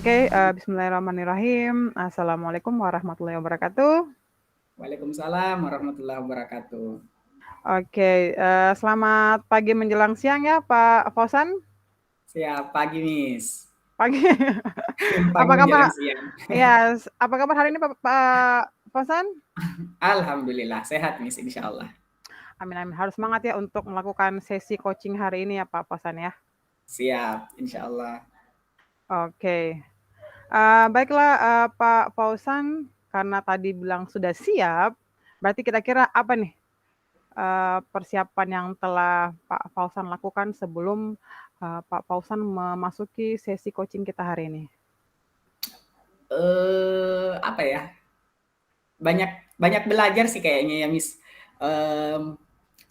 Oke, bismillahirrahmanirrahim. Assalamualaikum warahmatullahi wabarakatuh. Waalaikumsalam warahmatullahi wabarakatuh. Oke, selamat pagi menjelang siang ya, Pak Fauzan. Siap pagi, Miss. Pagi. Pagi Apa kabar? menjelang siang. Ya, apa kabar hari ini, Pak Fauzan? Alhamdulillah sehat, Miss, insya Allah. Amin amin. Harus semangat ya untuk melakukan sesi coaching hari ini ya, Pak Fauzan ya. Siap, insya Allah. Oke. Baiklah, Pak Fauzan, karena tadi bilang sudah siap, berarti kira-kira apa nih persiapan yang telah Pak Fauzan lakukan sebelum, Pak Fauzan memasuki sesi coaching kita hari ini? Apa ya? Banyak belajar sih kayaknya ya, Miss.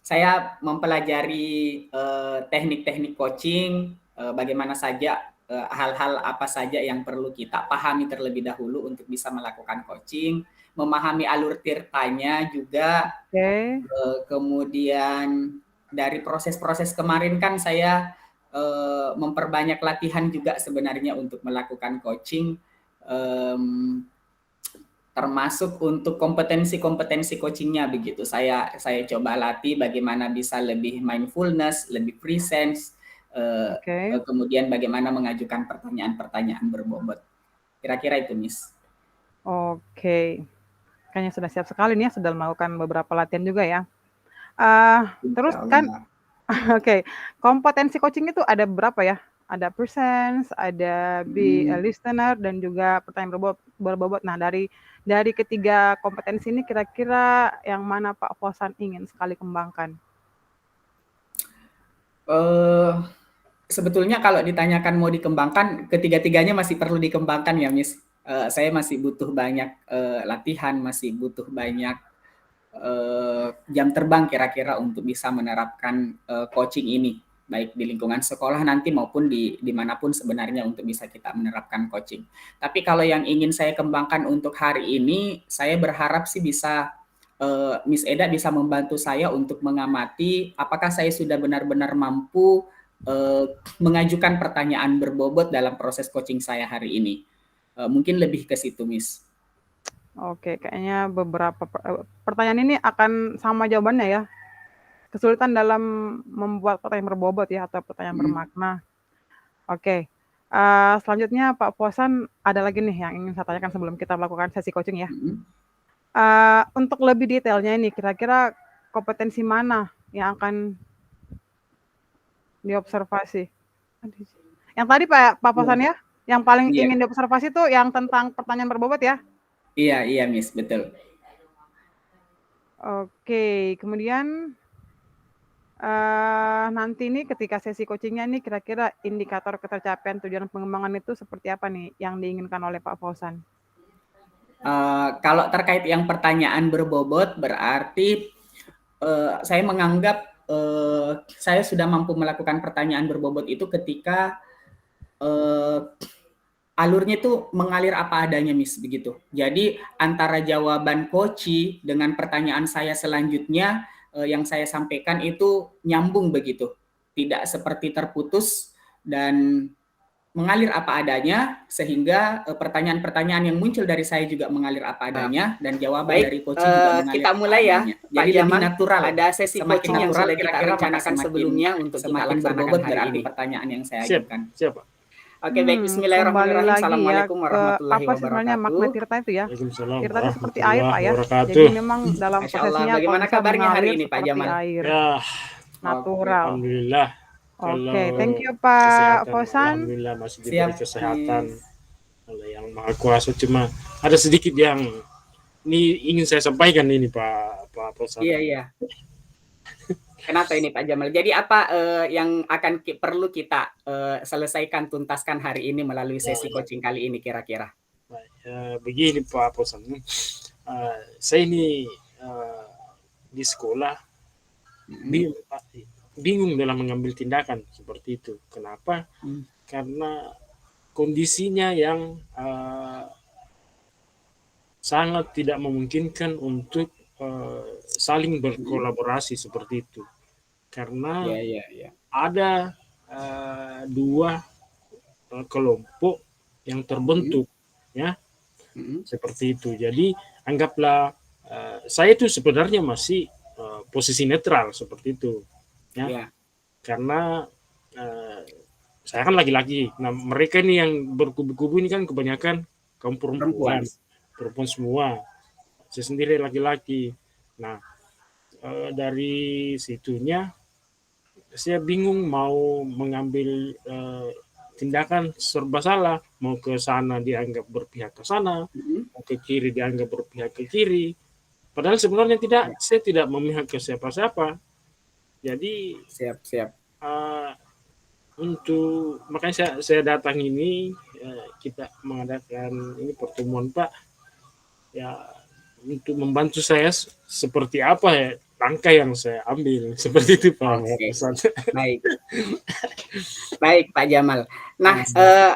Saya mempelajari teknik-teknik coaching, bagaimana saja hal-hal apa saja yang perlu kita pahami terlebih dahulu untuk bisa melakukan coaching, memahami alur tirtanya juga. Oke. Kemudian dari proses-proses kemarin kan saya memperbanyak latihan juga sebenarnya untuk melakukan coaching, termasuk untuk kompetensi-kompetensi coachingnya begitu. Saya coba latih bagaimana bisa lebih mindfulness, lebih presence, Oke. kemudian bagaimana mengajukan pertanyaan-pertanyaan berbobot. Kira-kira itu, Miss. Oke. Kayaknya sudah siap sekali nih ya, sudah melakukan beberapa latihan juga ya. Terus kan Insyaallah. oke, kompetensi coaching itu ada berapa ya? Ada presence, ada be a Mhm. listener, dan juga pertanyaan berbobot. Nah, dari ketiga kompetensi ini kira-kira yang mana Pak Fauzan ingin sekali kembangkan? Sebetulnya kalau ditanyakan mau dikembangkan, ketiga-tiganya masih perlu dikembangkan ya, Miss. Saya masih butuh banyak latihan, masih butuh banyak jam terbang kira-kira untuk bisa menerapkan coaching ini, baik di lingkungan sekolah nanti maupun dimanapun sebenarnya untuk bisa kita menerapkan coaching. Tapi kalau yang ingin saya kembangkan untuk hari ini, saya berharap sih bisa Miss Eda bisa membantu saya untuk mengamati apakah saya sudah benar-benar mampu mengajukan pertanyaan berbobot dalam proses coaching saya hari ini. Mungkin lebih ke situ, Miss. Oke, kayaknya beberapa pertanyaan ini akan sama jawabannya ya. Kesulitan dalam membuat pertanyaan berbobot ya atau pertanyaan Hmm. bermakna. Oke, selanjutnya Pak Fauzan ada lagi nih yang ingin saya tanyakan sebelum kita melakukan sesi coaching ya. Hmm. Untuk lebih detailnya ini kira-kira kompetensi mana yang akan diobservasi? Yang tadi Pak Iya. Fauzan ya, yang paling Iya. ingin diobservasi itu yang tentang pertanyaan berbobot ya? Iya, iya, Miss, betul. Oke, kemudian nanti nih ketika sesi coaching-nya nih kira-kira indikator ketercapaian tujuan pengembangan itu seperti apa nih yang diinginkan oleh Pak Fauzan? Kalau terkait yang pertanyaan berbobot berarti saya menganggap saya sudah mampu melakukan pertanyaan berbobot itu ketika alurnya itu mengalir apa adanya, Miss, begitu. Jadi antara jawaban coach dengan pertanyaan saya selanjutnya yang saya sampaikan itu nyambung begitu, tidak seperti terputus dan mengalir apa adanya, sehingga pertanyaan-pertanyaan yang muncul dari saya juga mengalir apa adanya, dan jawaban Baik, dari coaching juga mengalir kita apa mulai ya, adanya. Pak Jadi lebih Jamal. natural. Ada sesi Semakin coaching yang natural sudah kita kira-kira maka rencanakan sebelumnya untuk kita semakin laksanakan berbobot hari berarti ini. pertanyaan yang saya Siap, ajukan. siap, Pak. Oke, baik. Kembali Bismillahirrahmanirrahim. lagi ya Assalamualaikum ke warahmatullahi apa sih sebenarnya makna wabarakatuh. tirta itu ya? Waalaikumsalam Tirta itu seperti air, Pak warahmatullahi ya. Jadi wabarakatuh. memang dalam Masya Allah. prosesnya kalau Bagaimana bisa kabarnya hari mengalir ini, Pak seperti Jamal? air, Ya, Oke. natural. alhamdulillah. Oke, Kalau thank you Pak kesehatan, Fauzan. alhamdulillah masih Siap, diberi kesehatan Miss. oleh Yang Maha Kuasa. Cuma ada sedikit yang ini ingin saya sampaikan ini Pak Fauzan. Iya, iya. Kenapa ini Pak Jamal? Jadi apa yang akan perlu kita selesaikan, tuntaskan hari ini melalui sesi coaching kali ini kira-kira? Begini Pak Fauzan, saya ini di sekolah bingung dalam mengambil tindakan seperti itu. Kenapa? Karena kondisinya yang sangat tidak memungkinkan untuk saling berkolaborasi seperti itu. Karena ada dua kelompok yang terbentuk, ya seperti itu. Jadi anggaplah saya itu sebenarnya masih posisi netral seperti itu, ya, Ya. karena saya kan laki-laki. Nah mereka ini yang berkubu-kubu ini kan kebanyakan kaum Perempuan. perempuan semua. Saya sendiri laki-laki. Nah dari situnya saya bingung mau mengambil tindakan serba salah, mau ke sana dianggap berpihak ke sana, mau ke kiri dianggap berpihak ke kiri. Padahal sebenarnya tidak, saya tidak memihak ke siapa-siapa. Jadi Siap. untuk makanya saya datang ini, kita mengadakan ini pertemuan Pak, ya untuk membantu saya seperti apa ya langkah yang saya ambil seperti itu Pak. Oke. Baik Pak Jamal. Nah,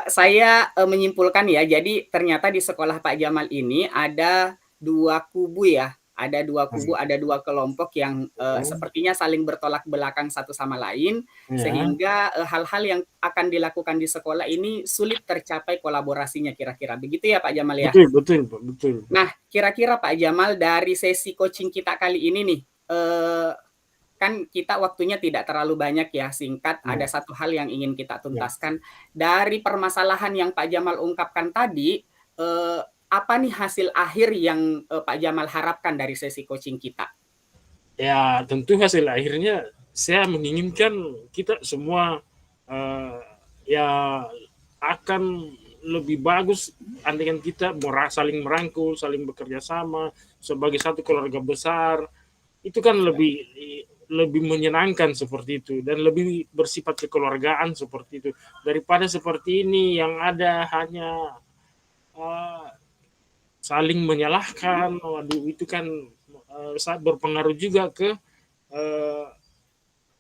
saya menyimpulkan ya, jadi ternyata di sekolah Pak Jamal ini ada 2 kubu ya, ada 2 kubu, ada 2 kelompok yang sepertinya saling bertolak belakang satu sama lain, sehingga hal-hal yang akan dilakukan di sekolah ini sulit tercapai kolaborasinya kira-kira, begitu ya Pak Jamal ya? Betul Pak, betul. Nah, kira-kira Pak Jamal dari sesi coaching kita kali ini nih, kan kita waktunya tidak terlalu banyak ya, singkat, ada satu hal yang ingin kita tuntaskan. Dari permasalahan yang Pak Jamal ungkapkan tadi, apa nih hasil akhir yang Pak Jamal harapkan dari sesi coaching kita? Ya tentu hasil akhirnya saya menginginkan kita semua ya akan lebih bagus andaikan kita saling merangkul, saling bekerja sama sebagai satu keluarga besar. Itu kan lebih menyenangkan seperti itu dan lebih bersifat kekeluargaan seperti itu daripada seperti ini yang ada hanya saling menyalahkan. Waduh itu kan berpengaruh juga ke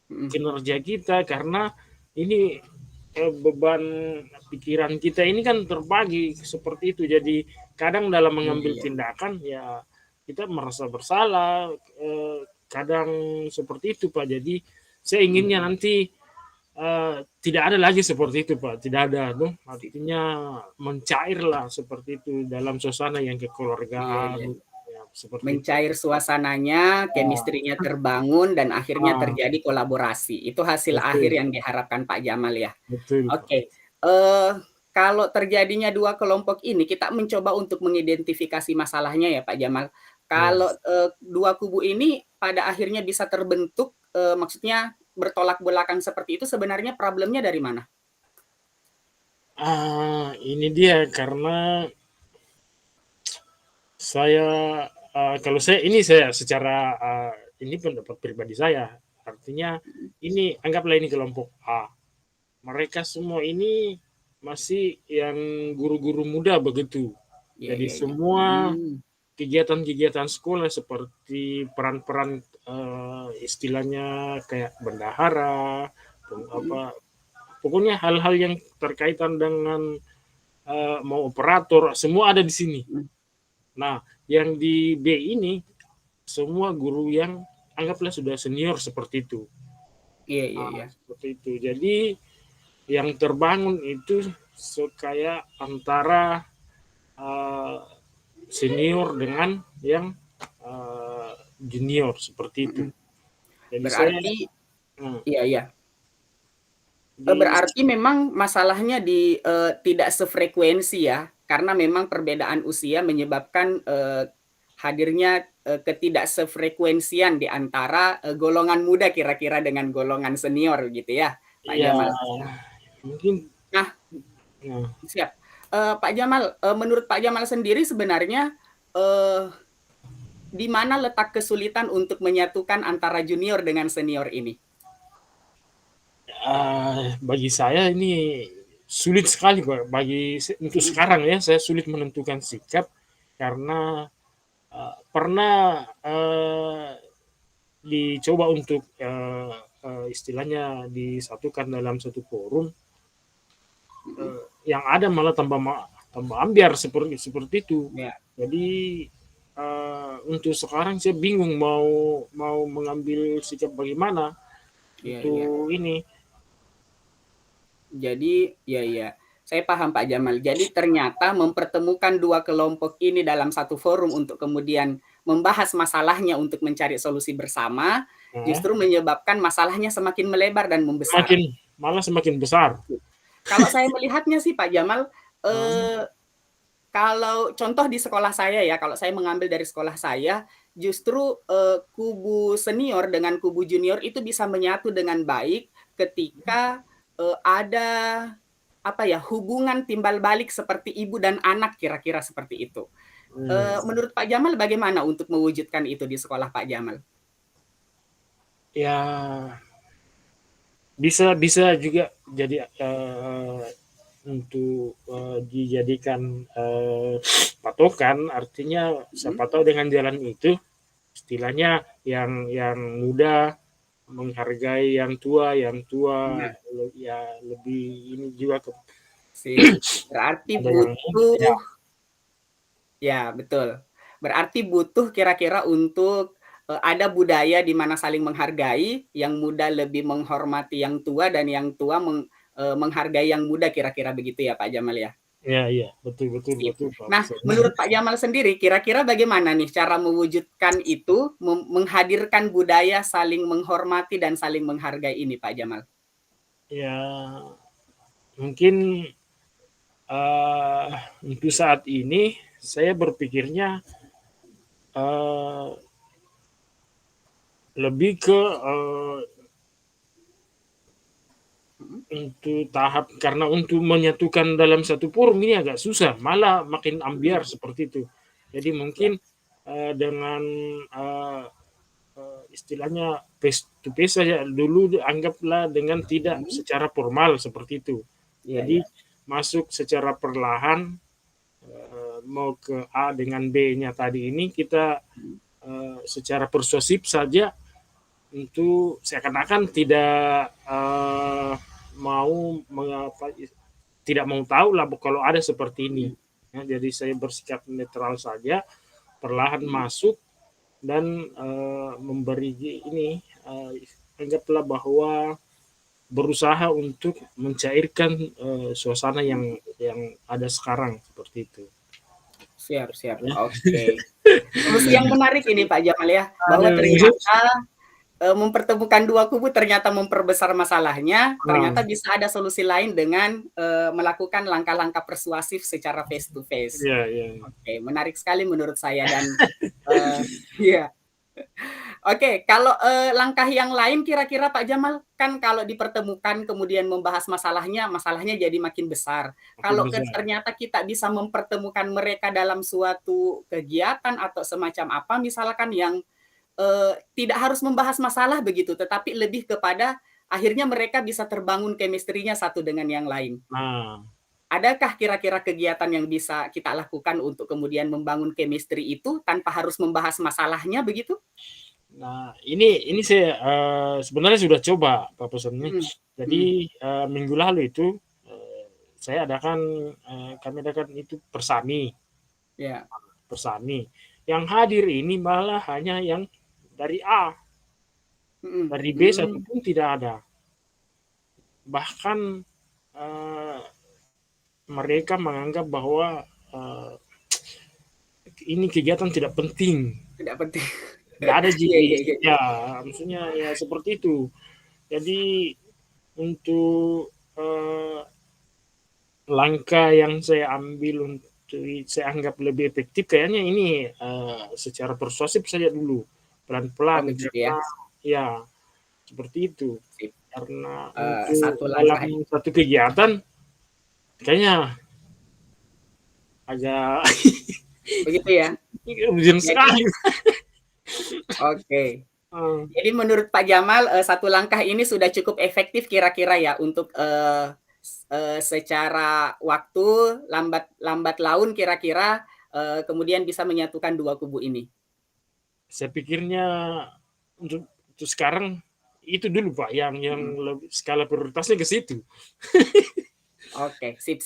kinerja kita karena ini beban pikiran kita ini kan terbagi seperti itu. Jadi kadang dalam mengambil tindakan ya kita merasa bersalah, kadang seperti itu Pak. Jadi saya inginnya nanti tidak ada lagi seperti itu Pak, tidak ada dong. Artinya mencairlah seperti itu dalam suasana yang kekeluargaan. Ya, mencair suasananya, chemistry-nya terbangun dan akhirnya terjadi kolaborasi. Itu hasil akhir yang diharapkan Pak Jamal ya. Betul. Oke. Kalau terjadinya 2 kelompok ini kita mencoba untuk mengidentifikasi masalahnya ya Pak Jamal. Kalau 2 kubu ini pada akhirnya bisa terbentuk, maksudnya bertolak belakang seperti itu, sebenarnya problemnya dari mana? Ini dia karena saya kalau saya secara ini pendapat pribadi saya, artinya ini anggaplah ini kelompok A. Mereka semua ini masih yang guru-guru muda begitu. Jadi semua kegiatan-kegiatan sekolah seperti peran-peran istilahnya kayak bendahara, pokoknya hal-hal yang terkaitan dengan mau operator semua ada di sini. Nah, yang di B ini semua guru yang anggaplah sudah senior seperti itu. Iya. Seperti itu. Jadi yang terbangun itu kayak antara senior dengan yang junior seperti itu. Jadi berarti berarti memang masalahnya di tidak sefrekuensi ya, karena memang perbedaan usia menyebabkan hadirnya ketidaksefrekuensian di antara golongan muda kira-kira dengan golongan senior gitu ya, Pak Jamal. Mungkin. Nah, siap. Pak Jamal, menurut Pak Jamal sendiri sebenarnya di mana letak kesulitan untuk menyatukan antara junior dengan senior ini? Bagi saya ini sulit sekali Pak. Untuk sekarang ya saya sulit menentukan sikap karena pernah dicoba untuk istilahnya disatukan dalam satu forum, yang ada malah tambah ambiar seperti itu. Jadi untuk sekarang saya bingung mau mengambil sikap bagaimana untuk ini. Jadi Saya paham Pak Jamal. Jadi ternyata mempertemukan dua kelompok ini dalam satu forum untuk kemudian membahas masalahnya untuk mencari solusi bersama, justru menyebabkan masalahnya semakin melebar dan membesar. Malah semakin besar. Kalau saya melihatnya sih Pak Jamal, kalau contoh di sekolah saya ya, kalau saya mengambil dari sekolah saya, justru kubu senior dengan kubu junior itu bisa menyatu dengan baik ketika ada hubungan timbal balik seperti ibu dan anak, kira-kira seperti itu. Menurut Pak Jamal bagaimana untuk mewujudkan itu di sekolah Pak Jamal? Ya, bisa juga jadi untuk dijadikan patokan, artinya siapa tahu dengan jalan itu, istilahnya yang muda menghargai yang tua ya lebih ini juga berarti butuh ya betul. Berarti butuh kira-kira untuk ada budaya di mana saling menghargai, yang muda lebih menghormati yang tua dan yang tua menghargai yang muda, kira-kira begitu ya Pak Jamal ya. Iya, betul. Nah, menurut Pak Jamal sendiri, kira-kira bagaimana nih cara mewujudkan itu, menghadirkan budaya saling menghormati dan saling menghargai ini, Pak Jamal? Ya, mungkin untuk saat ini saya berpikirnya lebih ke untuk tahap, karena untuk menyatukan dalam satu forum ini agak susah, malah makin ambiar seperti itu. Jadi mungkin dengan istilahnya face to face saja dulu, anggaplah dengan tidak secara formal seperti itu. Jadi masuk secara perlahan, mau ke A dengan B-nya tadi ini kita secara persuasif saja, untuk seakan-akan tidak tidak mau tahu lah kalau ada seperti ini. Ya, jadi saya bersikap netral saja, perlahan masuk dan memberi ini, anggaplah bahwa berusaha untuk mencairkan suasana yang ada sekarang seperti itu. Siap. Oke. Terus yang menarik ini Pak Jamal ya, bahwa ternyata mempertemukan dua kubu ternyata memperbesar masalahnya, ternyata bisa ada solusi lain dengan melakukan langkah-langkah persuasif secara face to face. Iya. Oke, menarik sekali menurut saya dan iya. Oke, kalau langkah yang lain kira-kira Pak Jamal, kan kalau dipertemukan kemudian membahas masalahnya jadi makin besar. Kalau ternyata kita bisa mempertemukan mereka dalam suatu kegiatan atau semacam apa, misalkan yang tidak harus membahas masalah begitu, tetapi lebih kepada akhirnya mereka bisa terbangun chemistry-nya satu dengan yang lain. Adakah kira-kira kegiatan yang bisa kita lakukan untuk kemudian membangun chemistry itu tanpa harus membahas masalahnya begitu? Nah, ini saya sebenarnya sudah coba Pak Pesannya. Jadi minggu lalu itu kami adakan itu persami. Ya. Persami. Yang hadir ini malah hanya yang dari A. Dari B satupun tidak ada. Bahkan mereka menganggap bahwa ini kegiatan tidak penting. Tidak penting. Tidak ada ya, maksudnya ya seperti itu. Jadi untuk langkah yang saya ambil untuk saya anggap lebih efektif, kayaknya ini secara persuasif saja dulu, pelan-pelan. Ya, seperti itu. Karena untuk dalam satu kegiatan kayaknya agak begitu ya. Urgent sekali. Oke. Jadi menurut Pak Jamal satu langkah ini sudah cukup efektif kira-kira ya untuk secara waktu lambat laun kira-kira kemudian bisa menyatukan dua kubu ini. Saya pikirnya untuk sekarang itu dulu Pak, yang skala prioritasnya ke situ. Oke, sip.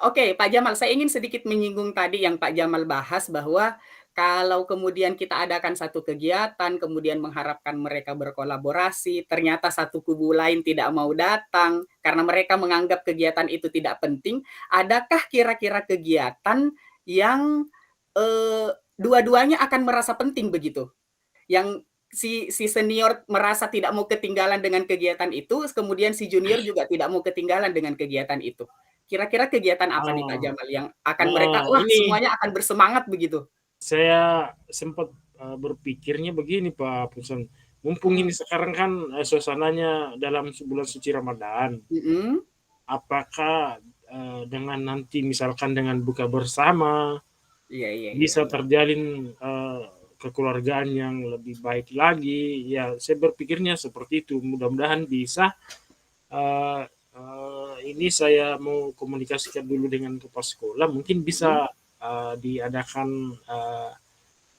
Oke, Pak Jamal, saya ingin sedikit menyinggung tadi yang Pak Jamal bahas bahwa kalau kemudian kita adakan satu kegiatan, kemudian mengharapkan mereka berkolaborasi, ternyata satu kubu lain tidak mau datang karena mereka menganggap kegiatan itu tidak penting, adakah kira-kira kegiatan yang dua-duanya akan merasa penting begitu? Yang si senior merasa tidak mau ketinggalan dengan kegiatan itu, kemudian si junior juga tidak mau ketinggalan dengan kegiatan itu. Kira-kira kegiatan apa nih Pak Ah, Jamal yang akan mereka, wah ini semuanya akan bersemangat begitu? saya sempat berpikirnya begini Pak Pusan. Mumpung ini sekarang kan suasananya dalam bulan suci Ramadan. Mhm. Apakah dengan nanti misalkan dengan buka bersama Iya iya iya. bisa terjalin kekeluargaan yang lebih baik lagi? Ya, saya berpikirnya seperti itu. Mudah-mudahan bisa. Ini saya mau komunikasikan dulu dengan kepala sekolah. Mungkin bisa diadakan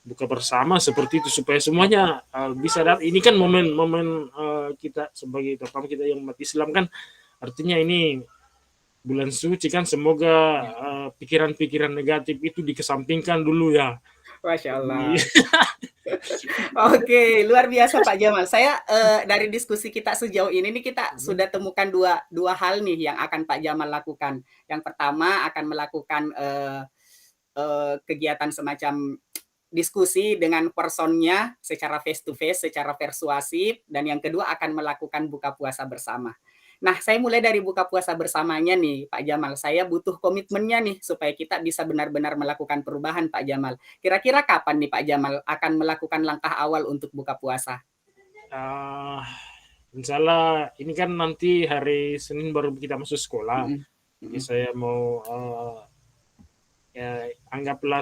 buka bersama seperti itu supaya semuanya bisa datang. Ini kan momen-momen kita sebagai terutama kita yang umat Islam kan, artinya ini bulan suci kan, semoga pikiran-pikiran negatif itu dikesampingkan dulu ya. Masya Jadi, Allah. Oke, luar biasa Pak Jamal. Saya dari diskusi kita sejauh ini nih kita sudah temukan dua hal nih yang akan Pak Jamal lakukan. Yang pertama akan melakukan kegiatan semacam diskusi dengan personnya secara face to face, secara persuasif, dan yang kedua akan melakukan buka puasa bersama. Nah, saya mulai dari buka puasa bersamanya nih, Pak Jamal. Saya butuh komitmennya nih supaya kita bisa benar-benar melakukan perubahan, Pak Jamal. Kira-kira kapan nih Pak Jamal akan melakukan langkah awal untuk buka puasa? insya Allah ini kan nanti hari Senin baru kita masuk sekolah. Mm-mm. Jadi saya mau ya anggaplah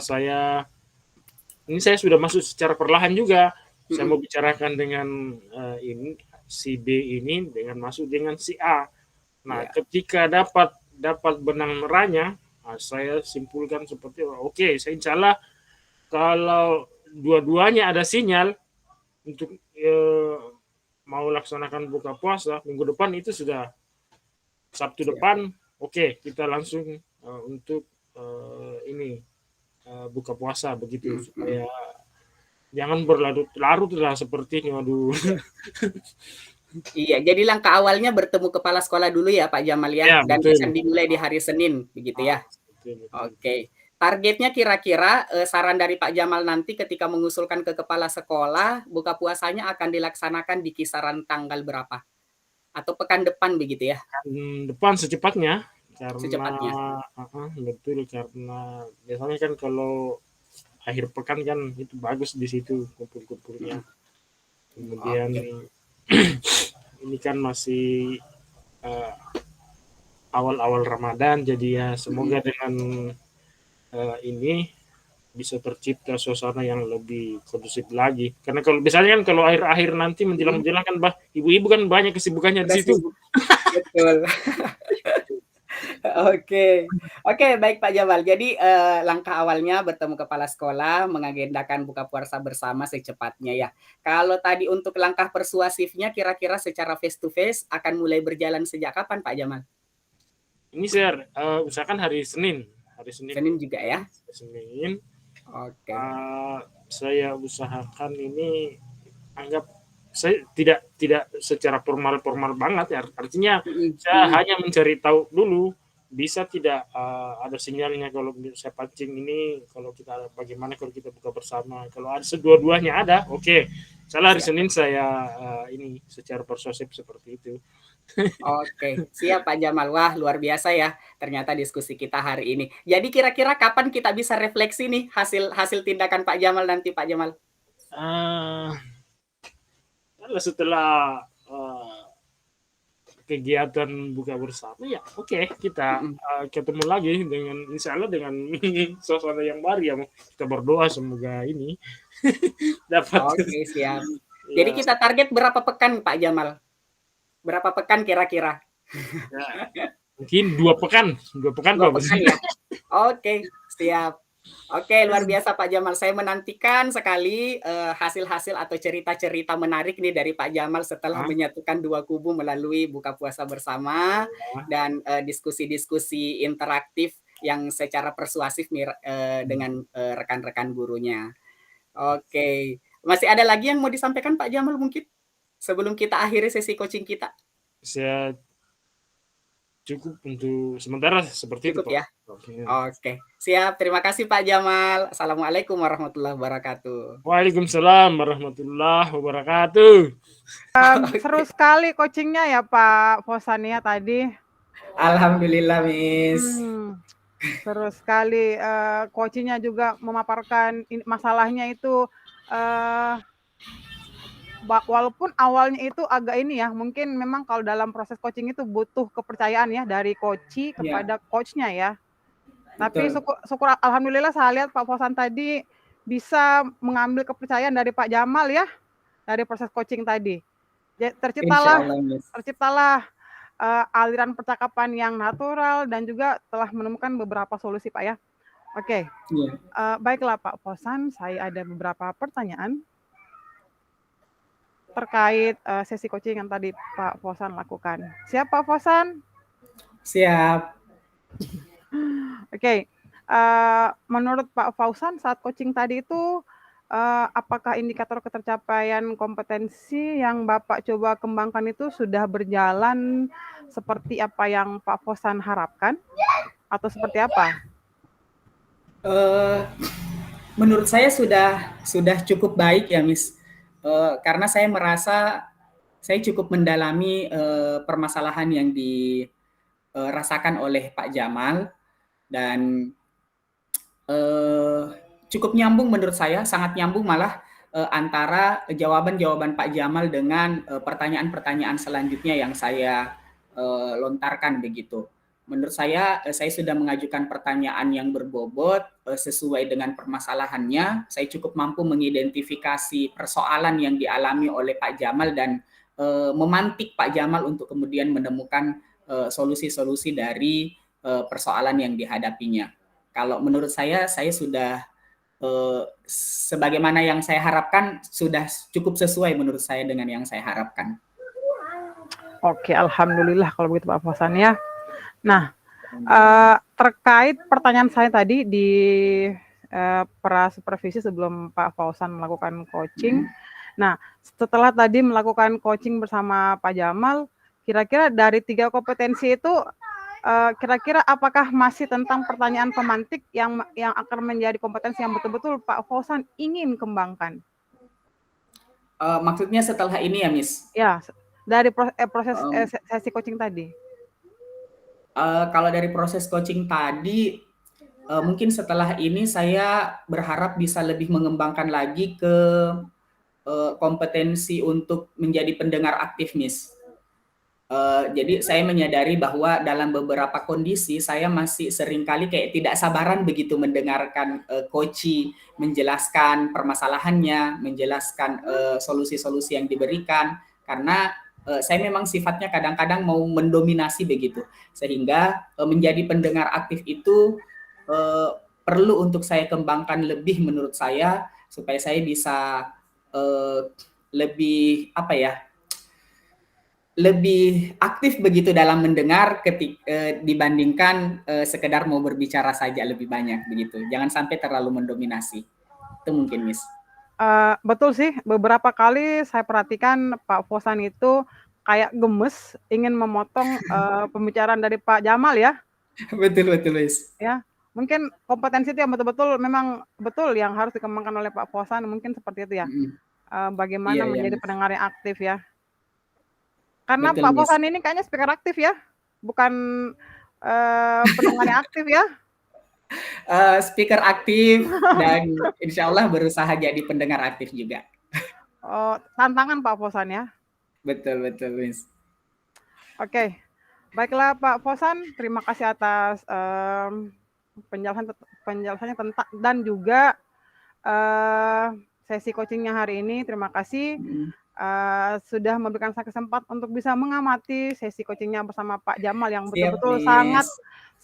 ini saya sudah masuk secara perlahan juga. Saya mau bicarakan dengan ini si B ini dengan masuk dengan si A. Nah, ketika dapat benang merahnya, saya simpulkan seperti oke, saya insya Allah kalau dua-duanya ada sinyal untuk mau laksanakan buka puasa minggu depan, itu sudah Sabtu depan, oke, kita langsung untuk ini buka puasa begitu supaya jangan berlarut-larut lah seperti ini. Waduh. Iya, jadi langkah awalnya bertemu kepala sekolah dulu ya Pak Jamal ya, Ya, dan betul. akan dimulai di hari Senin, begitu ya? Betul. Oke. Targetnya kira-kira saran dari Pak Jamal nanti ketika mengusulkan ke kepala sekolah, buka puasanya akan dilaksanakan di kisaran tanggal berapa? Atau pekan depan begitu ya? Depan secepatnya, karena Secepatnya. betul, karena biasanya kan kalau akhir pekan kan itu bagus di situ kumpul-kumpulnya. Kemudian ini kan masih awal-awal Ramadan, jadi ya semoga dengan ini bisa tercipta suasana yang lebih kondusif lagi. Karena kalau misalnya kan kalau akhir-akhir nanti menjelang-menjelang kan ibu-ibu kan banyak kesibukannya di situ. Betul. Oke, baik Pak Jamal. Jadi langkah awalnya bertemu kepala sekolah, mengagendakan buka puasa bersama secepatnya ya. Kalau tadi untuk langkah persuasifnya, kira-kira secara face to face akan mulai berjalan sejak kapan Pak Jamal? Ini saya usahakan hari Senin. Senin juga ya? Senin. Oke. Saya usahakan ini anggap saya tidak secara formal banget ya. Artinya saya hanya mencari tahu dulu, bisa tidak ada sinyalnya kalau saya pancing ini, kalau kita bagaimana kalau kita buka bersama. Kalau ada dua-duanya ada, oke. Salah hari Senin saya ini secara persuasif seperti itu. Oke, siap Pak Jamal. Wah, luar biasa ya ternyata diskusi kita hari ini. Jadi kira-kira kapan kita bisa refleksi nih hasil tindakan Pak Jamal nanti Pak Jamal? Setelah kegiatan buka bersama ya oke, kita ketemu lagi dengan insya Allah dengan suasana yang baru ya. Kita berdoa semoga ini dapat. Oke, siap. Jadi kita target berapa pekan Pak Jamal? Berapa pekan kira-kira? Ya, mungkin 2 pekan. 2 pekan ya. Oke, siap. Oke, luar biasa Pak Jamal. Saya menantikan sekali hasil-hasil atau cerita-cerita menarik nih dari Pak Jamal setelah menyatukan dua kubu melalui buka puasa bersama dan diskusi-diskusi interaktif yang secara persuasif dengan rekan-rekan gurunya. Oke. Masih ada lagi yang mau disampaikan Pak Jamal mungkin? Sebelum kita akhiri sesi coaching kita? Saya cukup untuk sementara seperti itu, Cukup Pak. ya? Oke. Oke. Siap. Terima kasih Pak Jamal. Assalamualaikum warahmatullahi wabarakatuh. Waalaikumsalam warahmatullahi wabarakatuh. Seru Oke. sekali coachingnya ya Pak Fosan ya tadi. Alhamdulillah, Miss. Seru sekali, coaching-nya juga memaparkan masalahnya itu, walaupun awalnya itu agak ini ya, mungkin memang kalau dalam proses coaching itu butuh kepercayaan ya dari coach Iya, kepada coach-nya ya. Tapi betul. syukur alhamdulillah saya lihat Pak Fosan tadi bisa mengambil kepercayaan dari Pak Jamal ya, dari proses coaching tadi. Insya Terciptalah Allah, Miss. terciptalah, aliran percakapan yang natural dan juga telah menemukan beberapa solusi Pak ya. Oke, Iya. baiklah Pak Fosan, saya ada beberapa pertanyaan terkait, sesi coaching yang tadi Pak Fosan lakukan. Siap Pak Fosan? Siap. Oke, menurut Pak Fauzan saat coaching tadi itu, apakah indikator ketercapaian kompetensi yang Bapak coba kembangkan itu sudah berjalan seperti apa yang Pak Fauzan harapkan? Atau seperti apa? Menurut saya sudah cukup baik ya, Miss. Karena saya merasa saya cukup mendalami permasalahan yang dirasakan oleh Pak Jamal dan cukup nyambung menurut saya, sangat nyambung malah antara jawaban-jawaban Pak Jamal dengan pertanyaan-pertanyaan selanjutnya yang saya lontarkan begitu. Menurut saya sudah mengajukan pertanyaan yang berbobot sesuai dengan permasalahannya. Saya cukup mampu mengidentifikasi persoalan yang dialami oleh Pak Jamal dan memantik Pak Jamal untuk kemudian menemukan solusi-solusi dari persoalan yang dihadapinya. Kalau menurut saya sudah sebagaimana yang saya harapkan sudah cukup sesuai menurut saya dengan yang saya harapkan. Oke, alhamdulillah kalau begitu Pak Fauzan ya. Nah, terkait pertanyaan saya tadi di pra supervisi sebelum Pak Fauzan melakukan coaching. Nah, setelah tadi melakukan coaching bersama Pak Jamal, kira-kira dari 3 kompetensi itu, kira-kira apakah masih tentang pertanyaan pemantik yang akan menjadi kompetensi yang betul-betul Pak Fauzan ingin kembangkan? Maksudnya setelah ini ya, Miss? Ya, dari proses sesi coaching tadi. Kalau dari proses coaching tadi, mungkin setelah ini saya berharap bisa lebih mengembangkan lagi ke kompetensi untuk menjadi pendengar aktif, Miss. Jadi saya menyadari bahwa dalam beberapa kondisi saya masih seringkali kayak tidak sabaran begitu mendengarkan coach menjelaskan permasalahannya, menjelaskan solusi-solusi yang diberikan, karena saya memang sifatnya kadang-kadang mau mendominasi begitu, sehingga menjadi pendengar aktif itu perlu untuk saya kembangkan lebih menurut saya, supaya saya bisa lebih apa ya, lebih aktif begitu dalam mendengar dibandingkan sekedar mau berbicara saja lebih banyak begitu. Jangan sampai terlalu mendominasi. Itu mungkin, Miss. Betul sih, beberapa kali saya perhatikan Pak Fauzan itu kayak gemes ingin memotong pembicaraan dari Pak Jamal ya. Betul, Miss. Ya, mungkin kompetensi itu yang betul-betul memang betul yang harus dikembangkan oleh Pak Fauzan, mungkin seperti itu ya. Bagaimana menjadi pendengar yang aktif ya. Karena Betul, Pak Miss. Fauzan ini kayaknya speaker aktif ya, bukan pendengar yang aktif ya. Speaker aktif dan insya Allah berusaha jadi pendengar aktif juga. Oh, tantangan Pak Fauzan ya. Betul, Miss. Oke, baiklah Pak Fauzan, terima kasih atas penjelasannya tentang dan juga sesi coachingnya hari ini. Terima kasih sudah memberikan saya kesempatan untuk bisa mengamati sesi coachingnya bersama Pak Jamal yang betul-betul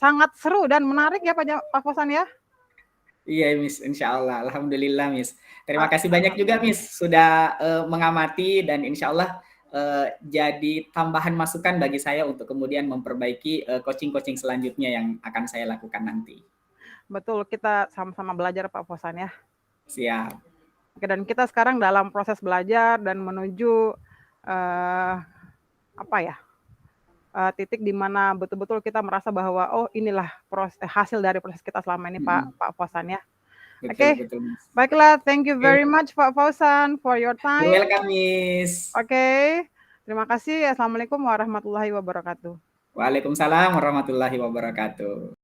sangat seru dan menarik ya Pak Fauzan ya. Iya, Miss, insya Allah. Alhamdulillah, Miss. Terima kasih banyak juga, Miss, sudah mengamati dan insya Allah jadi tambahan masukan bagi saya untuk kemudian memperbaiki coaching-coaching selanjutnya yang akan saya lakukan nanti. Betul, kita sama-sama belajar Pak Fauzan ya. Siap. Oke, dan kita sekarang dalam proses belajar dan menuju titik di mana betul-betul kita merasa bahwa oh inilah hasil dari proses kita selama ini Pak Fauzan ya. Oke, Betul, Miss. baiklah, thank you very much Pak Fauzan for your time. Welcome, Miss. Oke, terima kasih. Assalamualaikum warahmatullahi wabarakatuh. Waalaikumsalam warahmatullahi wabarakatuh.